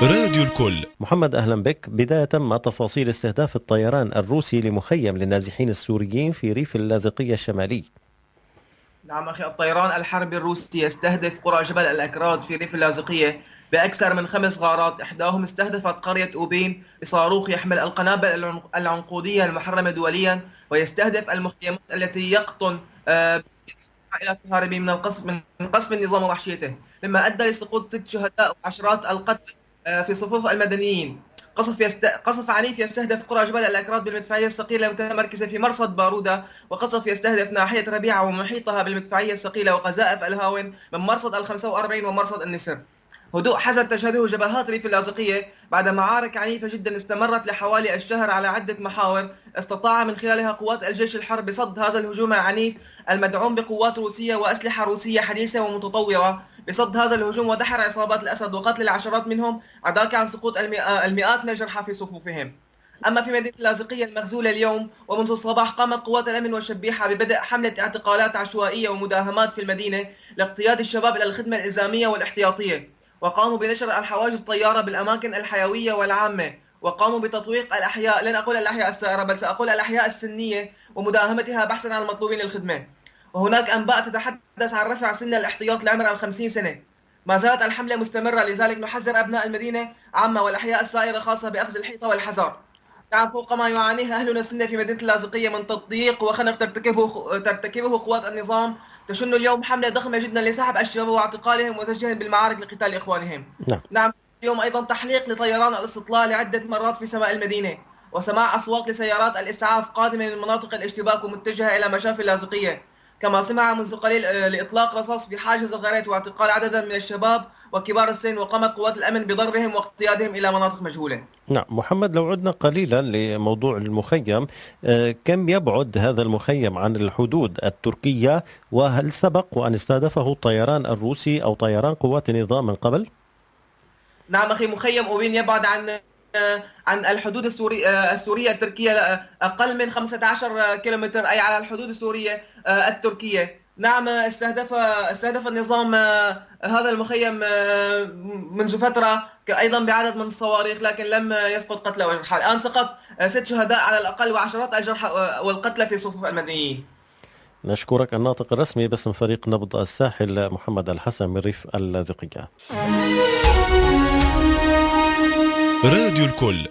راديو الكل. محمد، أهلا بك. بداية، ما تفاصيل استهداف الطيران الروسي لمخيم للنازحين السوريين في ريف اللاذقية الشمالي؟ نعم أخي، الطيران الحربي الروسي يستهدف قرى جبل الأكراد في ريف اللاذقية بأكثر من 5 غارات. إحداهم استهدفت قرية أوبين بصاروخ يحمل القنابل العنقودية المحرمة دوليا، ويستهدف المخيمات التي يقطن عائلات الهاربين من قصف النظام ووحشيته، مما أدى لسقوط 6 شهداء وعشرات القتلى في صفوف المدنيين. قصف عنيف يستهدف قرى جبل الأكراد بالمدفعية الثقيلة المتمركزة في مرصد بارودة، وقصف يستهدف ناحية ربيعة ومحيطها بالمدفعية الثقيلة وقذائف الهاون من مرصد ال45 ومرصد النسر. هدوء حذر تشهده جبهات ريف اللاذقية بعد معارك عنيفة جدا استمرت لحوالي الشهر على عدة محاور، استطاع من خلالها قوات الجيش الحربي صد هذا الهجوم العنيف المدعوم بقوات روسية وأسلحة روسية حديثة ومتطورة بصد هذا الهجوم ودحر عصابات الأسد وقتل العشرات منهم، عداك عن سقوط المئات من الجرحى في صفوفهم. أما في مدينة اللاذقية المغزولة اليوم، ومنذ الصباح قامت قوات الأمن والشبيحة ببدء حملة اعتقالات عشوائية ومداهمات في المدينة لاقتياد الشباب إلى الخدمة الإلزامية والاحتياطية، وقاموا بنشر الحواجز الطيارة بالأماكن الحيوية والعامة، وقاموا بتطويق الأحياء، لن أقول الأحياء السائرة بل سأقول الأحياء السنية، ومداهمتها بحثا عن المطلوبين للخدمة. وهناك أنباء تتحدث عن رفع سن الاحتياط لعمر 50 سنة. ما زالت الحملة مستمرة، لذلك نحذر أبناء المدينة عامة والأحياء السائرة خاصة بأخذ الحيطة والحذر. نعم، فوق ما يعانيه أهلنا السنة في مدينة اللاذقية من تضييق وخنق ترتكبه قوات النظام، تشن اليوم حملة ضخمة جدا لسحب الشباب واعتقالهم وزجهم بالمعارك لقتال إخوانهم. نعم. نعم، اليوم أيضا تحليق لطيران الاستطلاع لعدة مرات في سماء المدينة، وسماع أصوات لسيارات الإسعاف قادمة من مناطق الاشتباك ومتجهة إلى مشافي اللاذقية، كما سمع منذ قليل لإطلاق رصاص في حاجز الغارات واعتقال عددا من الشباب وكبار السن، وقامت قوات الأمن بضربهم واقتيادهم إلى مناطق مجهولة. نعم محمد، لو عدنا قليلا لموضوع المخيم، كم يبعد هذا المخيم عن الحدود التركية؟ وهل سبق وأن استهدفه الطيران الروسي أو طيران قوات النظام من قبل؟ نعم أخي، مخيم أوبين يبعد عن الحدود السورية التركية أقل من 15 كيلومتر، أي على الحدود السورية التركية. نعم، استهدف النظام هذا المخيم منذ فترة أيضا بعدد من الصواريخ، لكن لم يسقط قتلى وجرحى. الآن سقط 6 شهداء على الأقل وعشرات الجرحى والقتلى في صفوف المدنيين. نشكرك. الناطق الرسمي باسم فريق نبض الساحل محمد الحسن من ريف اللاذقية. راديو الكل.